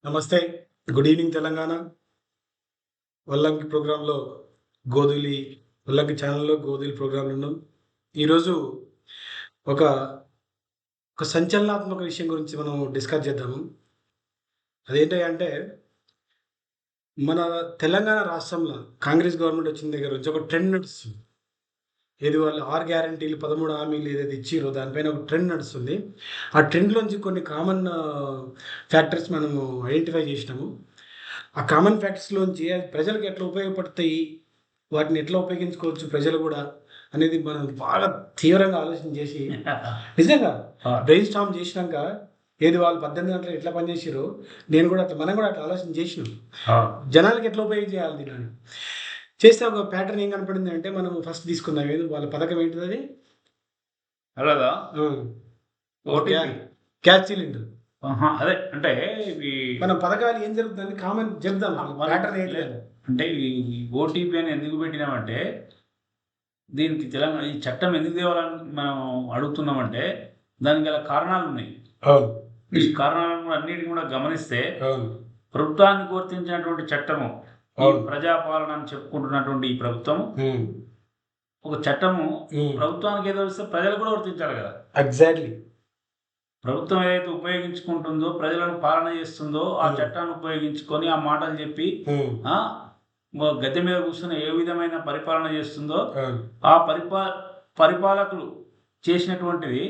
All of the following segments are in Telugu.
నమస్తే. Good evening Telangana. వల్లంకి ప్రోగ్రాంలో గోధులి వల్లంకి ఛానల్‌లో గోధులి ప్రోగ్రాంలో ఉన్నాం. ఈరోజు ఒక, ఒక సంచలనాత్మక విషయం గురించి మనం డిస్కస్ చేద్దాము. అదేంటి అంటే, మన తెలంగాణ రాష్ట్రంలో కాంగ్రెస్ గవర్నమెంట్ వచ్చిన దగ్గర నుంచి ఒక ట్రెండ్ నడుస్తుంది. ఏది వాళ్ళు 6 గ్యారంటీలు, 13 హామీలు ఏదైతే ఇచ్చిర్రో దానిపైన ఒక ట్రెండ్ నడుస్తుంది. ఆ ట్రెండ్‌లోంచి కొన్ని కామన్ ఫ్యాక్టర్స్ మనము ఐడెంటిఫై చేసినాము. ఆ కామన్ ఫ్యాక్టర్స్‌లోంచి అది ప్రజలకు ఎట్లా ఉపయోగపడతాయి, వాటిని ఎట్లా ఉపయోగించుకోవచ్చు ప్రజలు గూడా అనేది మనం బాగా తీవ్రంగా ఆలోచన చేసి నిజంగా బ్రెయిన్ స్టార్మ్ చేసినాక ఏది వాళ్ళు 18 గంటలు ఎట్లా పనిచేసిర్రో నేను కూడా అట్లా మనం కూడా అట్లా ఆలోచన చేసినాం. జనాలకి ఎట్లా ఉపయోగం చేయాలి దీన్ని చేస్తే ఒక ప్యాటర్న్ ఏం కనపడింది అంటే మనం ఫస్ట్ తీసుకుందాం. ఏది వాళ్ళ పథకం ఏంటిది అది? అలాగా గ్యాస్ సిలిండర్. అదే అంటే ఇవి మన పథకాలు ఏం జరుగుతుంది కామన్ చెప్దాం. ప్యాటర్న్ ఏంటి అంటే ఈ ఓటీపీ అని ఎందుకు పెట్టినామంటే, దీనికి తెలంగాణ ఈ చట్టం ఎందుకు తేవాలని మనం అడుగుతున్నామంటే దానికి గల కారణాలు ఉన్నాయి. ఈ కారణాలను అన్నిటిని కూడా గమనిస్తే ప్రభుత్వానికి వర్తించినటువంటి చట్టము, ఈ ప్రజాపాలన అని చెప్పుకుంటున్నటువంటి ఈ ప్రభుత్వం ఒక చట్టము ప్రభుత్వానికి ఏదో వస్తే ప్రజలు కూడా వర్తించాలి కదా. ఎగ్జాక్ట్లీ. ప్రభుత్వం ఏదైతే ఉపయోగించుకుంటుందో, ప్రజలను పాలన చేస్తుందో ఆ చట్టాన్ని ఉపయోగించుకొని ఆ మాటలు చెప్పి గద్దె మీద కూర్చొని ఏ విధమైన పరిపాలన చేస్తుందో ఆ పరిపాలకులు చేసినటువంటిది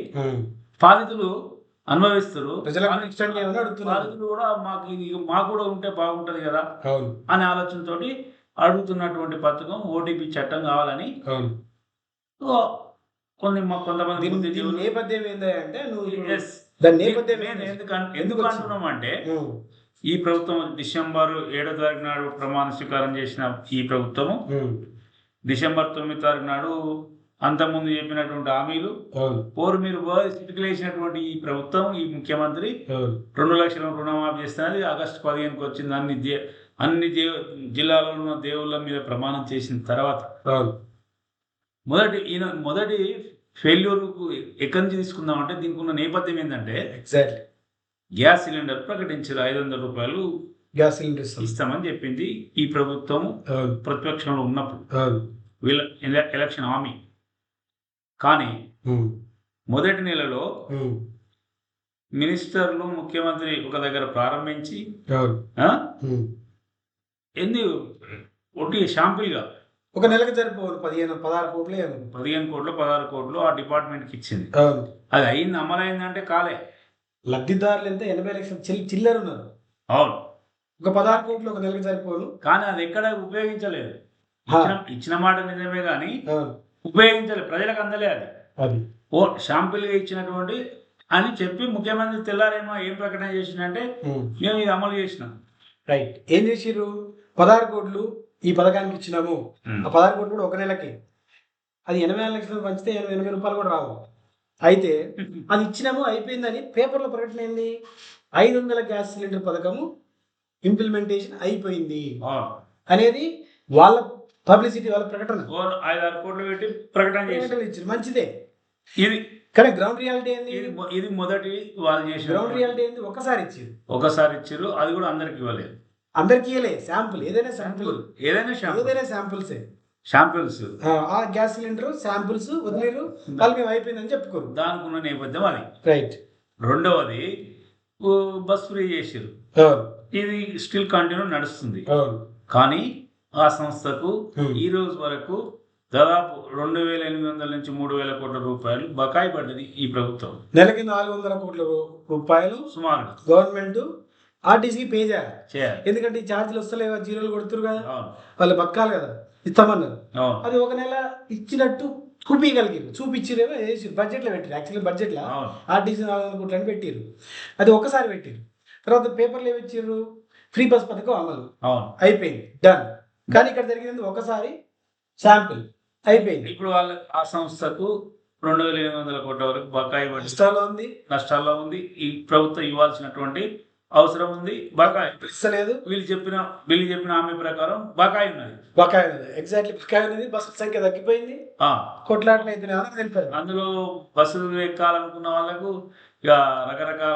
బాధితులు అనుభవిస్తారు. బాధితులు కూడా మాకు కూడా ఉంటే బాగుంటది కదా అనే ఆలోచనతోటి అడుగుతున్నటువంటి పథకం ఓటీపీ చట్టం కావాలని కొంతమంది నేపథ్యం ఏంటంటే ఎందుకు అంటున్నామంటే, ఈ ప్రభుత్వం డిసెంబర్ 7వ తారీఖు నాడు ప్రమాణ స్వీకారం చేసిన ఈ ప్రభుత్వము డిసెంబర్ 9వ తారీఖు నాడు అంతకుముందు చెప్పినటువంటి హామీలు మీరు వేసినటువంటి ఈ ప్రభుత్వం, ఈ ముఖ్యమంత్రి 2 లక్షల రుణమాఫీ చేస్తున్నది. ఆగస్టు 15కి వచ్చింది. అన్ని జిల్లాలలో ఉన్న దేవుళ్ళ మీద ప్రమాణం చేసిన తర్వాత మొదటి ఫెయిల్యూర్కు ఎక్కడి నుంచి తీసుకుందామంటే, దీనికి ఉన్న నేపథ్యం ఏంటంటే ఎగ్జాక్ట్లీ గ్యాస్ సిలిండర్ ప్రకటించారు. 500 రూపాయలు గ్యాస్ సిలిండర్ ఇస్తామని చెప్పింది ఈ ప్రభుత్వం ప్రతిపక్షంలో ఉన్నప్పుడు, వీళ్ళ ఎలక్షన్ హామీ. కానీ మొదటి నెలలో మినిస్టర్లు, ముఖ్యమంత్రి ఒక దగ్గర ప్రారంభించి ఒకటి షాంపుల్గా ఒక నెలకు సరిపోదు 16 కోట్లు 16 కోట్లు ఆ డిపార్ట్మెంట్కి ఇచ్చింది. అది అయింది, అమలైందంటే కాలే. లబ్ధిదారులు ఎంత 80 లక్షలు చిల్లర ఉన్నారు. అవును, ఒక 16 కోట్లు ఒక నెలకు సరిపోదు. కానీ అది ఎక్కడ ఉపయోగించలేదు. ఇచ్చిన మాట నిజమే కానీ ఉపయోగించలేదు, ప్రజలకు అందలే. అది షాంపుల్గా ఇచ్చినటువంటి అని చెప్పి ముఖ్యమంత్రి తెల్లారేమో ఏం ప్రకటన చేసిందంటే, మేము ఇది అమలు చేసినాం. రైట్. ఏం చేసిర్రు? 16 కోట్లు ఈ పథకానికి ఇచ్చినాము. ఆ 16 కోట్లు కూడా ఒక నెలకి. అది 84 లక్షలు పంచితే 80 రూపాయలు కూడా రావు. అయితే అది ఇచ్చినాము అయిపోయిందని పేపర్లో ప్రకటన ఏంది? 500 గ్యాస్ సిలిండర్ పథకము ఇంప్లిమెంటేషన్ అయిపోయింది అనేది వాళ్ళ పబ్లిసిటీ, వాళ్ళ ప్రకటన. 5-6 కోట్లు పెట్టి ప్రకటన ఇచ్చారు, మంచిదే. ఇది కానీ గ్రౌండ్ రియాలిటీ ఏంది? ఇది మొదటి వాళ్ళు చేసిన గ్రౌండ్ రియాలిటీ ఏంది? ఒకసారి ఇచ్చారు, అది కూడా అందరికి ఇవ్వలేదు. అందరికి ఇవ్వలే. శాంపుల్ ఏదైనా శాంపుల్స్ ఆ గ్యాస్ సిలిండర్ శాంపుల్స్ వదిలేరు, వాళ్ళకి అయిపోయిందని చెప్పుకోరు. దానికి ఉన్న నేపథ్యం అది. రైట్. రెండవది బస్ ఫ్రీ చేసారు. ఇది స్టిల్ కంటిన్యూ నడుస్తుంది. కానీ ఆ సంస్థకు ఈ రోజు వరకు దాదాపు 2800 నుంచి 3000 కోట్ల రూపాయలు బకాయి పడ్డది ఈ ప్రభుత్వం. నెలకి 400 కోట్ల రూపాయలు సుమారు గవర్నమెంట్ ఆర్టీసీకి పే చేయాలి. ఎందుకంటే ఈ ఛార్జీలు వస్తలేవు, జీరోలు కొడుతురు కదా, వాళ్ళు బతకాలి కదా, ఇస్తామన్నారు. అది ఒక నెల ఇచ్చినట్టు చూపించిరేమో వేసి బడ్జెట్లో పెట్టారు. యాక్చువల్లీ బడ్జెట్లో ఆర్టీసీ 400 కోట్లు అని పెట్టారు. అది ఒకసారి పెట్టారు. తర్వాత పేపర్లు ఏమి ఇచ్చారు? ఫ్రీ బస్ పథకం అమలు అయిపోయింది, డన్. కానీ ఇక్కడ జరిగింది ఒకసారి శాంపుల్ అయిపోయింది. ఇప్పుడు వాళ్ళు ఆ సంస్థకు 2800 కోట్ల వరకు బకాయి నష్టాల్లో ఉంది. ఈ ప్రభుత్వం ఇవ్వాల్సినటువంటి అవసరం ఉంది, బకాయి ఇస్తలేదు. వీళ్ళు చెప్పిన హామీ ప్రకారం బకాయి ఉన్నది. ఎగ్జాక్ట్లీ బకాయి ఉన్నది. బస్సు సంఖ్య తగ్గిపోయింది, కొట్లాటలు అయితే అందులో బస్సులు ఎక్కాలనుకున్న వాళ్ళకు ఇక రకరకాల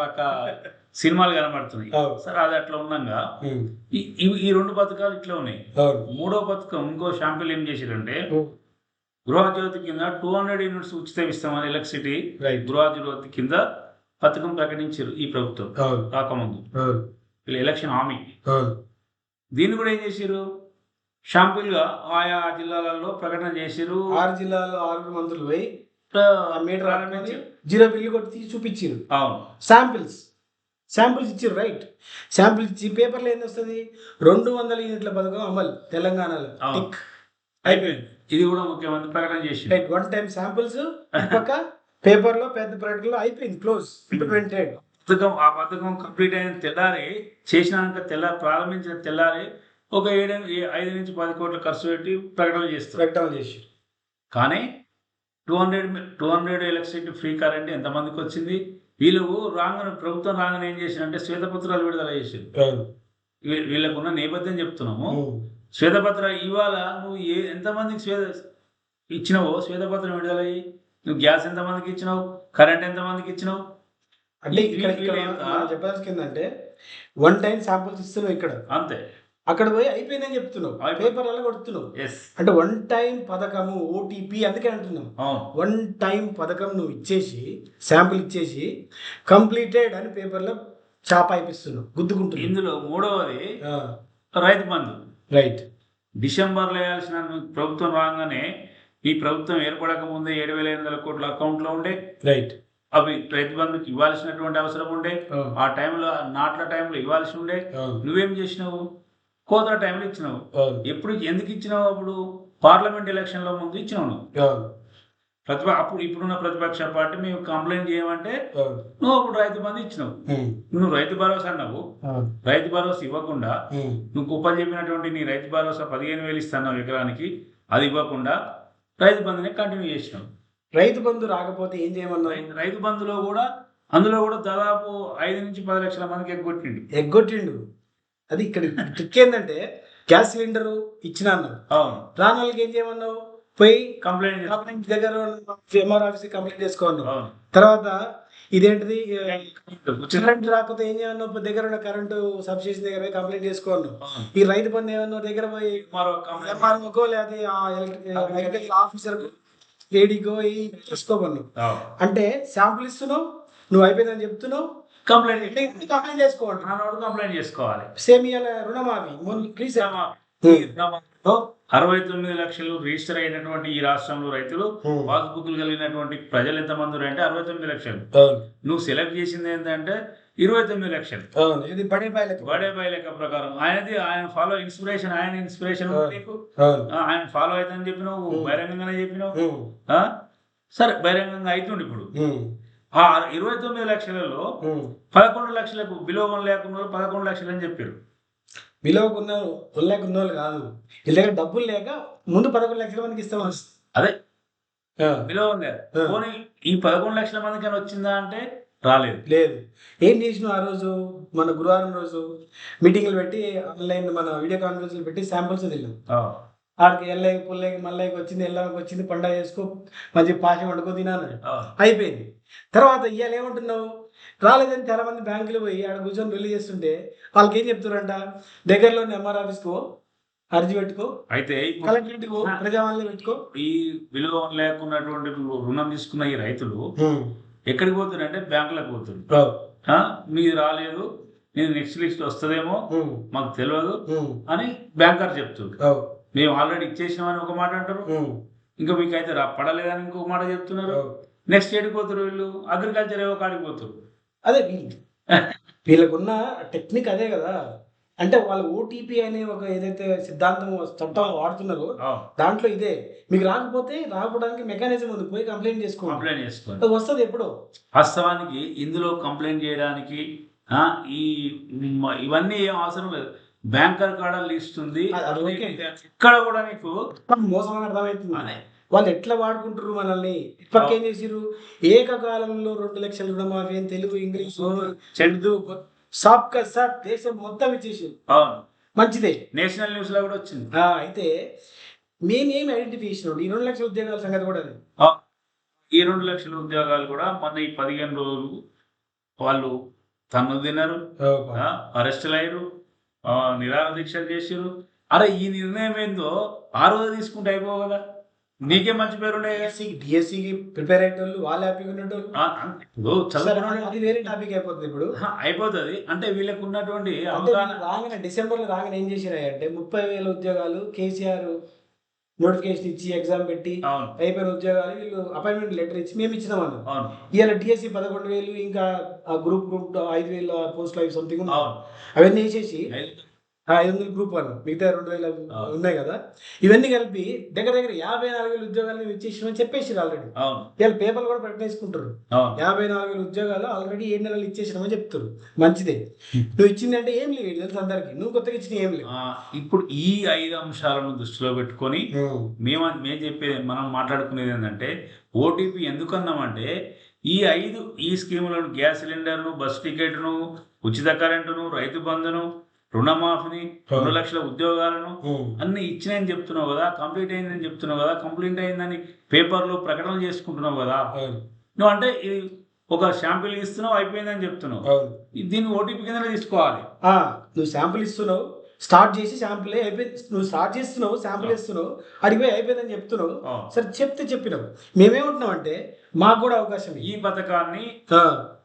సినిమాలు కనబడుతున్నాయి. అవును. సరే అది అట్లా ఉన్నాగా ఉమ్. ఈ రెండు పథకాలు ఇట్లా ఉన్నాయి. అవును. మూడో పథకం ఇంకో షాంపిల్ ఏం చేశారంటే ఉమ్. గృహజ్యోతి కింద 200 యూనిట్స్ ఉచితం ఇస్తామని ఎలక్ట్రిసిటీ రైట్. గృహజ్యోతి కింద పథకం ప్రకటించారు ఈ ప్రభుత్వం అవును. రాకముందు. అవును. వీళ్ళ ఎలక్షన్ హామీ. అవును. దీన్ని కూడా ఏం చేశారు, షాంపిల్గా ఆయా జిల్లాలలో ప్రకటన చేశారు. 6 జిల్లాల్లో 6 మంత్రులు పోయి ఆ మీటర్ ప్రారంభించి జీరో బిల్లు కొట్టి తీసి చూపించారు. అవును శాంపిల్స్ ఇచ్చారు. రైట్. శాంపిల్స్ ఇచ్చి పేపర్లో ఏంది వస్తుంది, 200 యూనిట్ల పథకం అమలు తెలంగాణలో. అవును. టిక్ అయిపోయింది. ఇది కూడా ముఖ్యమంత్రి ప్రకటన చేసింది. రైట్. 1 టైం శాంపిల్స్ పక్క పేపర్లో పెద్ద ప్రకటనలో అయిపోయింది, క్లోజ్, ఇంప్లిమెంటెడ్. ఆ పథకం కంప్లీట్ అయిన తెల్లారి చేసినాక ప్రారంభించిన తెల్లారి ఒక 5 నుంచి 10 కోట్ల ఖర్చు పెట్టి ప్రకటన చేసి కానీ 200 ఎలక్ట్రిసిటీ ఫ్రీ కరెంట్ ఎంతమందికి వచ్చింది? వీళ్ళు ప్రభుత్వం రాగానే ఏం చేశారంటే శ్వేతపత్రాలు విడుదల చేశారు. వీళ్ళకున్న నేపథ్యం చెప్తున్నాము. శ్వేతపత్రాలు ఇవాళ నువ్వు ఎంతమందికి ఇచ్చినావో శ్వేతపత్రం విడుదల అయ్యి, నువ్వు గ్యాస్ ఎంతమందికి ఇచ్చినావు, కరెంట్ ఎంతమందికి ఇచ్చినావు అంటే ఇక్కడ చెప్పాల్సింది ఏంటంటే 1 టైం శాంపిల్స్ ఇస్తున్నావు ఇక్కడ అంతే, అక్కడ పోయి అయిపోయిందని చెప్తున్నావు, పేపర్ అలా కొడుతున్నావు. అంటే 1 టైం పథకము ఓటీపీ అందుకే అంటున్నాం. 1 టైం పథకం నువ్వు ఇచ్చేసి శాంపిల్ ఇచ్చేసి కంప్లీటెడ్ అని పేపర్లో చాప అయిపిస్తున్నావు, గుద్దుకుంటున్నావు. ఇందులో మూడవది రైతు బంధు. రైట్. డిసెంబర్లో వేయాల్సిన ప్రభుత్వం రాగానే ఈ ప్రభుత్వం ఏర్పడక ముందే 7,800 కోట్ల అకౌంట్లో ఉండే. రైట్. అవి రైతు బంధుకి ఇవ్వాల్సినటువంటి అవసరం ఉండే. ఆ టైంలో నాట్ల టైంలో ఇవ్వాల్సి ఉండే. నువ్వేం చేసినావు, కోతల టైంలో ఇచ్చినావు. ఎప్పుడు ఎందుకు ఇచ్చినావు? అప్పుడు పార్లమెంట్ ఎలక్షన్ల ముందు ఇచ్చినావు నువ్వు. అప్పుడు ఇప్పుడున్న ప్రతిపక్ష పార్టీ మేము కంప్లైంట్ చేయమంటే నువ్వు అప్పుడు రైతు బంధు ఇచ్చినావు. నువ్వు రైతు భరోసా అన్నావు. రైతు భరోసా ఇవ్వకుండా నువ్వు కుప్పలు చెప్పినటువంటి నీ రైతు భరోసా 15,000 ఇస్తున్నావు ఎకరానికి, అది ఇవ్వకుండా రైతు బంధుని కంటిన్యూ చేసినావు. రైతు బంధు రాకపోతే ఏం చేయమన్నావు? రైతు బంధులో కూడా అందులో కూడా దాదాపు 5 నుంచి 10 లక్షల మందికి ఎగ్గొట్టిండు. అది ఇక్కడ ట్రిక్ ఏంటంటే గ్యాస్ సిలిండర్ ఇచ్చినా అన్నావు, రాని వాళ్ళకి ఏం చేయమన్నావు, పోయి కంప్లైంట్ దగ్గర ఎంఆర్ ఆఫీస్ కంప్లైంట్ చేసుకోన్నావు. తర్వాత ఇదేంటిది కరెంట్ రాకపోతే ఏం చేయమన్నావు, దగ్గర ఉన్న కరెంటు సబ్స్టేషన్ దగ్గర పోయి కంప్లైంట్ చేసుకోన్నావు. ఈ రైతు బంధు ఏమన్నా దగ్గర పోయి ఎంఆర్ఓకో లేదా ఎలక్ట్రికల్ ఆఫీసర్ ఏడీకో చేసుకోమన్నావు. అంటే శాంపుల్ ఇస్తున్నావు, నువ్వు అయిపోయిందని చెప్తున్నావు, కంప్లైంట్ చేసుకోవాలి. సేమ్ ఇవాళ రుణమాఫీ 69 లక్షలు రిజిస్టర్ అయినటువంటి ఈ రాష్ట్రంలో రైతులు పాస్బుక్లు కలిగినటువంటి ప్రజలు ఎంతమంది అంటే 69 లక్షలు. నువ్వు సెలెక్ట్ చేసింది ఏంటంటే 29 లక్షలు. ఇది బడేబాయి లెక్క ప్రకారం ఆయన ఫాలో ఇన్స్పిరేషన్ నీకు ఆయన ఫాలో అవుతుందని చెప్పినావు, బహిరంగంగానే చెప్పినావు. సరే బహిరంగంగా అవుతుండే. ఇప్పుడు ఆ 29 లక్షలలో 11 లక్షలకు బిలో 1 లేకున్న 11 లక్షలు అని చెప్పారు. బిలోకున్న 1 lakh ఉన్న వాళ్ళు కాదు, వీళ్ళ దగ్గర డబ్బులు లేక ముందు 11 లక్షల మందికి ఇస్తాం. అదే బిలో ఉంది. పోనీ ఈ 11 లక్షల మందికి అని వచ్చిందా అంటే లేదు. ఏం చేసినావు ఆ రోజు? మన గురువారం రోజు మీటింగ్లు పెట్టి ఆన్లైన్ మన వీడియో కాన్ఫరెన్స్లు పెట్టి శాంపుల్స్ వెళ్ళాం. ఆడికి ఎల్లకి పుల్లకి మల్లకి వచ్చింది, ఎల్లకి వచ్చింది, పండగ చేసుకో, మంచి పాశం వండుకో తినాలి, అయిపోయింది. తర్వాత ఇవాళ ఏమంటున్నావు, రాలేదని చాలా మంది బ్యాంకులు పోయి ఆడ కూర్చొని పెళ్లి చేస్తుంటే వాళ్ళకి ఏం చెప్తారంట, దగ్గరలోని ఎంఆర్ ఆఫీస్కో అర్జీ పెట్టుకో, అయితే కలెక్టరేట్కో, ప్రజావాణిలో పెట్టుకో. ఈ విలువ లేకున్నటువంటి రుణం తీసుకున్న ఈ రైతులు ఎక్కడికి పోతున్నారంటే బ్యాంకులకు పోతున్నారు. మీది రాలేదు, నేను నెక్స్ట్ లిస్ట్ వస్తుందేమో మాకు తెలియదు అని బ్యాంకర్ చెప్తున్నారు. మేము ఆల్రెడీ ఇచ్చేసినామని ఒక మాట అంటారు, ఇంకా మీకైతే పడలేదని ఇంకొక మాట చెప్తున్నారు. నెక్స్ట్ ఏడికి పోతారు వీళ్ళు, అగ్రికల్చర్ ఏవో కాడికి పోతారు. అదే వీళ్ళకున్న టెక్నిక్ అదే కదా. అంటే వాళ్ళు ఓటీపీ అనే ఒక ఏదైతే సిద్ధాంతం చట్టం వాడుతున్నారో దాంట్లో ఇదే. మీకు రాకపోతే రాకపోవడానికి మెకానిజం ఉంది, పోయి కంప్లైంట్ చేసుకోండి, వస్తుంది ఎప్పుడో. వాస్తవానికి ఇందులో కంప్లైంట్ చేయడానికి ఇవన్నీ ఏం అవసరం లేదు. బ్యాంకర్ కాడ లిస్ట్ ఉంది, ఇక్కడ కూడా నీకు మోసం అని అర్థమవుతుంది. వాళ్ళు ఎట్లా వాడుకుంటారు మనల్ని. పక్క ఏం చేసిరు, ఏకకాలంలో 2 లక్షల రుణమాఫీ అని తెలుగు ఇంగ్లీషు చెడు సాబ్కా సాబ్ దేశం మొత్తం ఇచ్చేసారు. మంచిదే, నేషనల్ న్యూస్ లో కూడా వచ్చింది. అయితే మేమేమి ఐడెంటిఫై చేసినాం ఈ 2 లక్షల ఉద్యోగాల సంగతి కూడా. ఈ 2 లక్షల ఉద్యోగాలు కూడా మొన్న ఈ 15 రోజులు వాళ్ళు తన్ను తిన్నారు, అరెస్టులు అయ్యారు, నిరాహార దీక్షలు చేసారు. అరే ఈ నిర్ణయం ఏందో ఆ రోజు తీసుకుంటే అయిపో కదా, నీకే మంచి పేరు ఉండే. డిఎస్సికి ప్రిపేర్ అయ్యే వాళ్ళు వాళ్ళు హ్యాపీగా ఉండేటోళ్ళు. అది వేరే టాపిక్ అయిపోతుంది ఇప్పుడు. అయిపోతుంది అంటే వీళ్ళకు ఉన్నటువంటి రాగానే డిసెంబర్లో రాగానే ఏం చేసినాయంటే 30,000 ఉద్యోగాలు కేసీఆర్ నోటిఫికేషన్ ఇచ్చి ఎగ్జామ్ పెట్టి అయిపోయిన ఉద్యోగాలు వీళ్ళు అపాయింట్మెంట్ లెటర్ ఇచ్చి మేము ఇచ్చినాం అన్న. ఇవాళ డిఎస్సి 11,000 ఇంకా గ్రూప్ 5,000 పోస్టులు అవి సంథింగ్ అవన్నీ వేసేసి 500 గ్రూప్ 1 మిగతా 2,000 ఉన్నాయి కదా, ఇవన్నీ కలిపి దగ్గర 54,000 ఉద్యోగాలు మేము ఇచ్చేసామని చెప్పేసి ఆల్రెడీ. వీళ్ళు పేపర్లు కూడా ప్రకటించుకుంటారు 54,000 ఉద్యోగాలు ఆల్రెడీ 7 నెలలు ఇచ్చేసినామని చెప్తారు. మంచిదే, నువ్వు ఇచ్చిందంటే ఏం లేదు తెలుసు అందరికి, నువ్వు కొత్తగా ఇచ్చిన ఏం లేదు. ఇప్పుడు ఈ 5 అంశాలను దృష్టిలో పెట్టుకొని మేము చెప్పేది, మనం మాట్లాడుకునేది ఏంటంటే ఓటీపీ ఎందుకన్నామంటే ఈ స్కీములను గ్యాస్ సిలిండర్ను, బస్ టికెట్ను, ఉచిత కరెంటును, రైతు బంధును, రుణమాఫీని, 2 లక్షల ఉద్యోగాలను అన్ని ఇచ్చినాయని చెప్తున్నావు కదా, కంప్లీట్ అయిందని చెప్తున్నావు కదా, కంప్లీట్ అయిందని పేపర్లో ప్రకటనలు చేసుకుంటున్నావు కదా. నువ్వు అంటే ఇది ఒక శాంపిల్ ఇస్తున్నావు అయిపోయిందని చెప్తున్నావు, దీన్ని ఓటీపీ కింద తీసుకోవాలి. నువ్వు శాంపిల్ ఇస్తున్నావు, స్టార్ట్ చేసి శాంపిల్ అయిపోయింది, నువ్వు స్టార్ట్ చేస్తున్నావు, శాంపిల్ ఇస్తున్నావు, అడిగిపోయి అయిపోయిందని చెప్తున్నావు. సరే చెప్పినావు, మేమేమంటున్నాం అంటే మాకు కూడా అవకాశం ఈ పథకాన్ని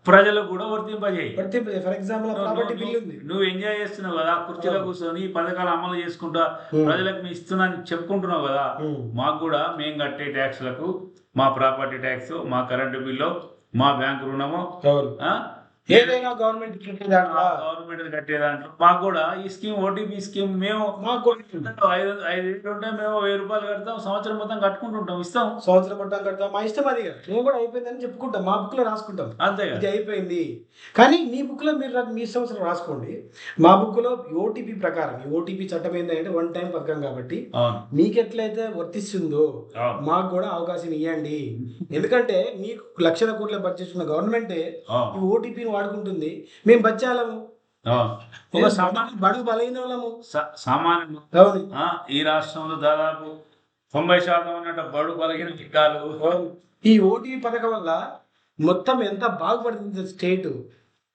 ప్రజలకు కూడా వర్తింపజేయి. ఫర్ ఎగ్జాంపుల్ ప్రాపర్టీ బిల్ ఉంది, నువ్వు ఎంజాయ్ చేస్తున్నావు కదా, కుర్చీలో కూర్చొని ఈ పథకాలు అమలు చేసుకుంటా ప్రజలకు మీ ఇస్తున్నా చెప్పుకుంటున్నావు కదా, మాకు కూడా మేము కట్టే ట్యాక్స్లకు మా ప్రాపర్టీ ట్యాక్స్, మా కరెంటు బిల్లు, మా బ్యాంకు రుణము, ఏదైనా గవర్నమెంట్ కట్టే దాంట్లో మాకు కూడా ఈ స్కీమ్ ఓటీపీ స్కీమ్ మేము మాకు 5,000 ఉంటే మేము 1,000 రూపాయలు కడతాం, సంవత్సరం మొత్తం కట్టుకుంటుంటాం, ఇస్తాం, సంవత్సరం మొత్తం కడతాం, మా ఇష్టం అది. మేము కూడా అయిపోయిందని చెప్పుకుంటాం, మా బుక్ లో రాసుకుంటాం అంతే, ఇది అయిపోయింది. కానీ మీ బుక్ లో మీరు మీ సంవత్సరం రాసుకోండి, మా బుక్ లో ఓటీపీ ప్రకారం, ఈ ఓటీపీ చట్టం ఏంటంటే 1 టైం పథకం కాబట్టి మీకు ఎట్లయితే వర్తిస్తుందో మాకు కూడా అవకాశం ఇవ్వండి. ఎందుకంటే మీకు లక్షల కోట్ల బడ్జెట్ ఉన్న గవర్నమెంటే ఈ ఓటీపీని వాడుకుంటుంది, మేము బచ్చాలము, బడుగు బలైన వాళ్ళము, సామాన్యులు. ఈ రాష్ట్రంలో దాదాపు 90% ఉన్నట్టు బడు బలహీన వర్గాలు. ఈ ఓటీపీ పథకం వల్ల మొత్తం ఎంత బాగుపడుతుంది స్టేట్.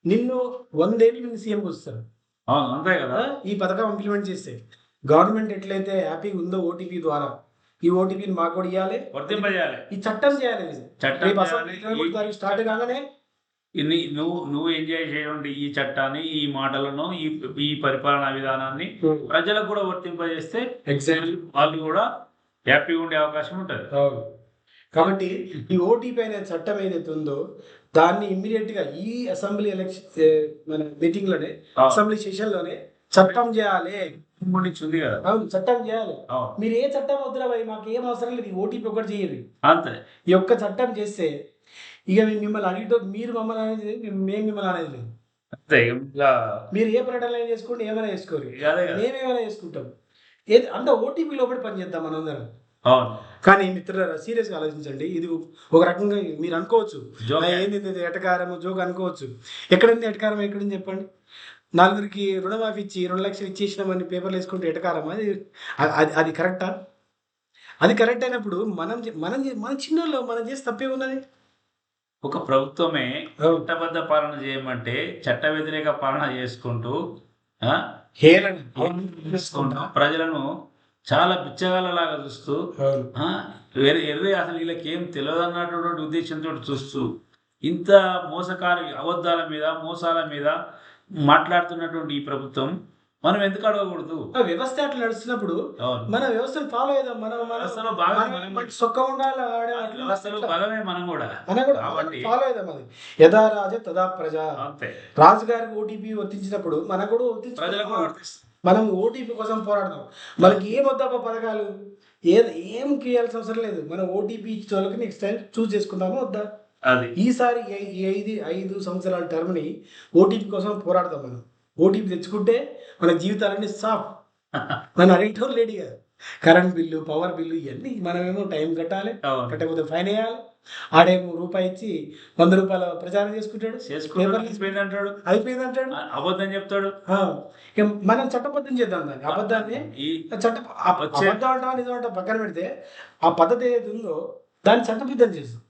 నిన్ను 100 ఏళ్ళు నిన్ను సీఎం వస్తారు అంతే కదా. ఈ పథకం ఇంప్లిమెంట్ చేస్తే గవర్నమెంట్ ఎట్లయితే హ్యాపీ ఉందో ఓటీపీ ద్వారా, ఈ ఓటీపీని మాకు కూడా ఇవ్వాలి, వర్తింపజేయాలి, ఈ చట్టం చేయాలి. స్టార్ట్ కాగానే నువ్వు ఎంజాయ్ చేయండి ఈ చట్టాన్ని, ఈ మాటలను, ఈ పరిపాలనా విధానాన్ని ప్రజలకు కూడా వర్తింపజేస్తే వాళ్ళు కూడా హ్యాపీగా ఉండే అవకాశం ఉంటుంది. కాబట్టి ఈ ఓటీపీ అనే చట్టం ఏదైతే ఉందో దాన్ని ఇమ్మీడియట్ గా ఈ అసెంబ్లీ ఎలక్షన్ మన మీటింగ్ లోనే, అసెంబ్లీ సెషన్ లోనే చట్టం చేయాలి. చట్టం చేయాలి. మీరు ఏ చట్టం వద్దురా భయ్, మాకు ఏం అవసరం లేదు, ఓటీపీ ఒకటి చేయాలి అంతే. ఈ ఒక్క చట్టం చేస్తే ఇక మిమ్మల్ని అడిగితే మీరు మమ్మల్ని అనేది, మేము మిమ్మల్ని అనేది లేదు. మీరు ఏ ప్రకటన చేసుకోండి, ఏమైనా చేసుకోరు, మేమేమైనా చేసుకుంటాం. ఏది అంత ఓటీపీ లోపలి పని చేద్దాం మనందరం. కానీ మిత్రులారా సీరియస్గా ఆలోచించండి, ఇది ఒక రకంగా మీరు అనుకోవచ్చు ఏంది ఎటకారం జోక్ అనుకోవచ్చు. ఎక్కడుంది ఎటకారం, ఎక్కడుంది చెప్పండి. 4గురికి రుణమాఫీ ఇచ్చి 2 లక్షలు ఇచ్చేసినామని పేపర్లు వేసుకుంటే ఎటకారం అది కరెక్టా? అది కరెక్ట్ అయినప్పుడు మన చిన్నోళ్ళు మనం చేసి తప్పే ఉన్నది. ఒక ప్రభుత్వమే చట్టబద్ధ పాలన చేయమంటే చట్ట వ్యతిరేక పాలన చేసుకుంటూ ప్రజలను చాలా బిచ్చగాళ్ళలాగా చూస్తూ ఎర్రే అసలు వీళ్ళకి ఏం తెలియదు అన్నటువంటి ఉద్దేశంతో చూస్తూ ఇంత మోసకారి అబద్ధాల మీద మోసాల మీద మాట్లాడుతున్నటువంటి ఈ ప్రభుత్వం మనం ఎందుకు అడగకూడదు? వ్యవస్థ అట్లా నడుస్తున్నప్పుడు మన వ్యవస్థను ఫాలో చేద్దాం. వ్యవస్థలో భాగమే మనం కూడా ఫాలో చేద్దాం. అది యథా రాజ తదా ప్రజ. రాజుగారికి ఓటీపీ వర్తించినప్పుడు మనకు కూడా వర్తించి మనం ఓటీపీ కోసం పోరాడదాం. మనకి ఏం వద్దాపా పథకాలు ఏం చేయాల్సిన అవసరం లేదు. మనం ఓటీపీ ఇచ్చే వాళ్ళకి నెక్స్ట్ టైం చూస్ చేసుకుందామా వద్దా? ఈసారి 5 సంవత్సరాల టర్మ్ని ఓటీపీ కోసం పోరాడదాం. మనం ఓటీపీ తెచ్చుకుంటే మన జీవితాలన్నీ సాఫ్. మనం అడిగేటోళ్ళు లేడీగా కరెంట్ బిల్లు, పవర్ బిల్లు ఇవన్నీ మనమేమో టైం కట్టాలి, కట్టకపోతే ఫైన్ వేయాలి. ఆడేమో రూపాయి ఇచ్చి 100 రూపాయల ప్రచారం చేసుకుంటాడు, అయిపోయింది అంటాడు, అబద్ధం చెప్తాడు. మనం చట్టబద్ధం చేద్దాం దాన్ని. అబద్ధాన్ని అబద్ధం అంటా నిజం అంటా పక్కన పెడితే ఆ పద్ధతి ఏదైతే ఉందో దాన్ని చట్టబద్ధం చేస్తాం.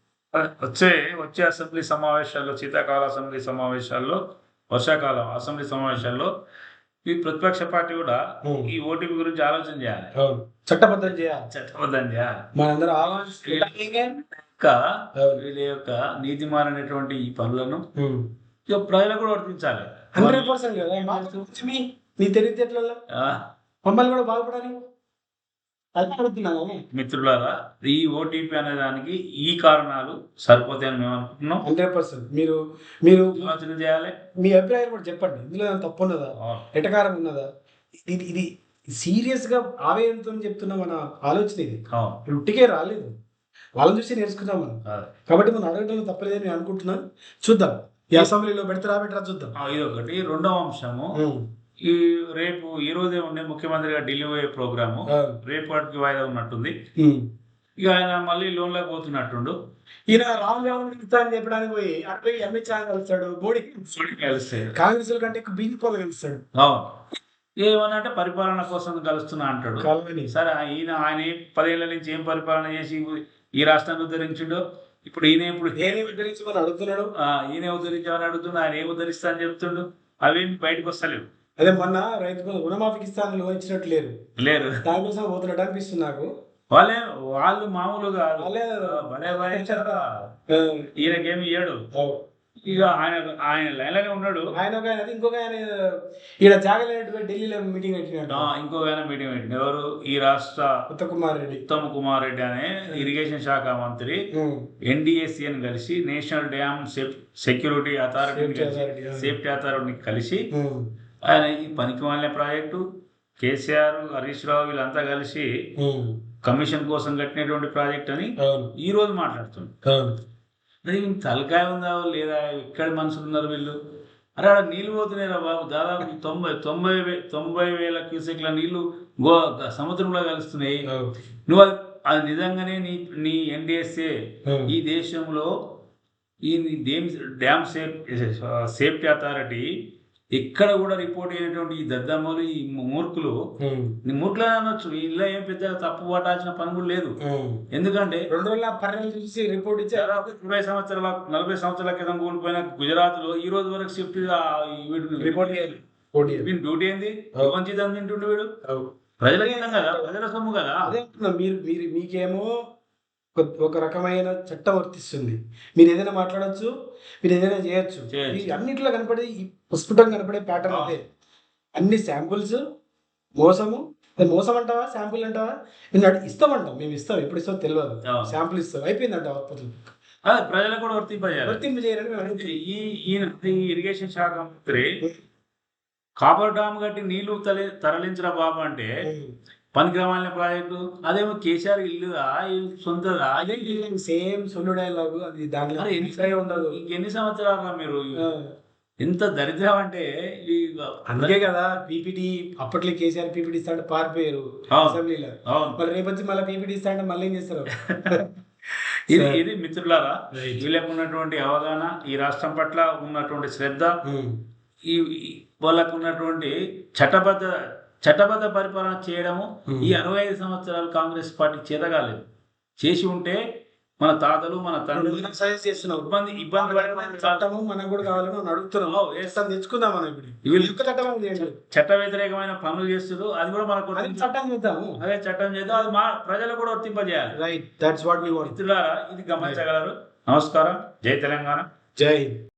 వచ్చే అసెంబ్లీ సమావేశాల్లో, శీతాకాల అసెంబ్లీ సమావేశాల్లో వర్షాకాలం అసెంబ్లీ సమావేశాల్లో ఈ ప్రతిపక్ష పార్టీ కూడా ఈ ఓటీపీ గురించి ఆలోచన చేయాలి, చట్టబద్ధం చేయాలి, చట్టబద్ధం చేయాలి. మనందరూ ఇంకా వీళ్ళ యొక్క నీతి మారినటువంటి ఈ పనులను ప్రజలకు కూడా వర్తించాలి. 100% కదా. నీ తెలివితేటలలో మమ్మల్ని కూడా బాగుపడాలి. మిత్రులారా, ఈ ఓటీపీ అనే దానికి ఈ కారణాలు సరిపోతాయని మేము అనుకుంటున్నాం. 100% మీరు మీరు ఆలోచన చేయాలి. మీ అభిప్రాయం కూడా చెప్పండి. ఇందులో ఏమైనా తప్పు ఉన్నదా, ఎటకారం ఉన్నదా? ఇది సీరియస్ గా ఆవేదనతో చెప్తున్న మన ఆలోచన. ఇది ఉట్టికే రాలేదు, వాళ్ళని చూసి నేర్చుకున్నాం మనం. కాబట్టి మనం అడగడంలో తప్పలేదని నేను అనుకుంటున్నాను. చూద్దాం, ఈ అసెంబ్లీలో పెట్టరా చూద్దాం. ఇది ఒకటి. రెండవ అంశము, ఈ రోజే ఉండే ముఖ్యమంత్రి గారు ఢిల్లీ పోయే ప్రోగ్రాము రేపు వాటికి వాయిదా ఉన్నట్టుంది. ఇక ఆయన మళ్ళీ లోన్లోకి పోతున్నట్టుండు. ఈయన రాహుల్ గాంధీ అని చెప్పడానికి పోయి అక్కడ అమిత్ షా కలుస్తాడు, మోడీ కలుస్తాడు, కాంగ్రెస్ కంటే బీజేపీ కలుస్తాడు. ఏమనంటే పరిపాలన కోసం కలుస్తున్నా అంటాడు. సరే, ఆయన 10 ఏళ్ల నుంచి ఏం పరిపాలన చేసి ఈ రాష్ట్రాన్ని ఉద్ధరించిండో, ఇప్పుడు నేనే ఉద్ధరించమని అడుగుతున్నాడు. ఈయన ఉద్ధరించామని అడుగుతున్నాడు. ఆయన ఏం ఉద్ధరిస్తా అని చెప్తుండు, అవేమి బయటకు వస్తలేవు. అదే మొన్న రైతు రుణమాఫీకి ఇస్తాను ఇచ్చినట్టు లేరు, దానికోసం పోతున్నట్టు అనిపిస్తుంది నాకు. వాళ్ళు మామూలుగా ఈయనకేమి ఇయ్యాడు. ఇక ఆయన లైన్లోనే ఉన్నాడు. ఆయన ఇంకొక ఆయన ఈయన జాగలేనట్టు ఢిల్లీలో మీటింగ్ పెట్టినాడు. ఇంకొక ఆయన మీటింగ్ పెట్టింది. ఎవరు? ఈ రాష్ట్ర ఉత్తమ్ కుమార్ రెడ్డి అనే ఇరిగేషన్ శాఖ మంత్రి NDSC అని కలిసి, నేషనల్ డ్యామ్ సెక్యూరిటీ సేఫ్టీ అథారిటీని కలిసి ఆయన ఈ పనికి మాలిన ప్రాజెక్టు కేసీఆర్, హరీష్ రావు వీళ్ళంతా కలిసి కమిషన్ కోసం కట్టినటువంటి ప్రాజెక్ట్ అని ఈ రోజు మాట్లాడుతుంది. అది తలకాయ ఉందా లేదా? ఎక్కడ మనుషులు ఉన్నారు వీళ్ళు? అరే ఆడ నీళ్ళు పోతున్నాయిరా బాబు, దాదాపు 90,000 క్యూసెక్ల నీళ్లు సముద్రంలో కలుస్తున్నాయి. నువ్వు అది నిజంగానే నీ NDSA ఈ దేశంలో ఈ డ్యామ్ సేఫ్టీ అథారిటీ ఎక్కడ కూడా రిపోర్ట్ అయినటువంటి ఈ దద్దమ్మలు, ఈ మూర్ఖులు అనొచ్చు. ఇలా ఏం పెద్ద తప్పు పట్టాల్సిన పని కూడా లేదు. ఎందుకంటే 2012 చూసి రిపోర్ట్ ఇచ్చి 40 సంవత్సరాల క్రితం కూలిపోయిన గుజరాత్ లో ఈ రోజు వరకు షిఫ్ట్ రిపోర్ట్ డ్యూటీ ఏంది? జీతం తింటుండే వీడు. ప్రజలకి కదా, ప్రజల సొమ్ము కదా. అదే మీకేమో ఒక రకమైన చట్టం వర్తిస్తుంది. మీరు ఏదైనా మాట్లాడచ్చు, మీరు ఏదైనా చేయొచ్చు. అన్నిట్లో కనపడే పుష్పటం కనపడే ప్యాటర్న్ అదే. అన్ని శాంపుల్స్ మోసం అంటావా, శాంపుల్ అంటావా? నేను ఇస్తామంటాం, మేము ఇస్తాం. ఎప్పుడు ఇస్తాం తెలియదు, శాంపుల్ ఇస్తాం, అయిపోయిందంట. ప్రజలకు కూడా వర్తింపజేయాలని ఈ ఇరిగేషన్ శాఖ మంత్రి కాపర్ డామ్ కట్టి నీళ్లు తరలించరా బాబు అంటే పనికిరామాలిన ప్రాజెక్టు. అదేమో కేసీఆర్ ఇల్లు సొంతదా? సేమ్ సొల్లు డైలాగు అది. దాంట్లో ఉండదు. ఇంకెన్ని సంవత్సరాలు మీరు? ఎంత దరిద్రం అంటే. అందుకే కదా పీపీటీ అప్పట్లో కేసీఆర్ పీపీటీ ఇస్తాడు పారిపోయారు అసెంబ్లీలో. మరి రేపొచ్చి మళ్ళీ పీపీటీ ఇస్తాడంటే మళ్ళీ ఏం చేస్తారు? ఇది మిత్రులారా, వీళ్ళకు ఉన్నటువంటి అవగాహన, ఈ రాష్ట్రం పట్ల ఉన్నటువంటి శ్రద్ధ, ఈ వాళ్ళకు ఉన్నటువంటి చట్టబద్ధ పరిపాలన చేయడము ఈ 65 సంవత్సరాలు కాంగ్రెస్ పార్టీ చేతగాలేదు. చేసి ఉంటే మన తాతలు, మన తండ్రులు ఇబ్బంది చట్టము మనకు కూడా కావాలని అడుగుతున్నాం. తెచ్చుకుందాం మనం. ఇప్పుడు చట్ట వ్యతిరేకమైన పనులు చేస్తారు. అది కూడా మనకు చట్టం చేద్దాము. అదే చట్టం చేద్దాం. అది మా ప్రజలు కూడా వర్తింపజేయాలి. Right, that's what we want. మిత్రులారా, ఇది గమనించగలరు. నమస్కారం. జై తెలంగాణ. జై హింద్.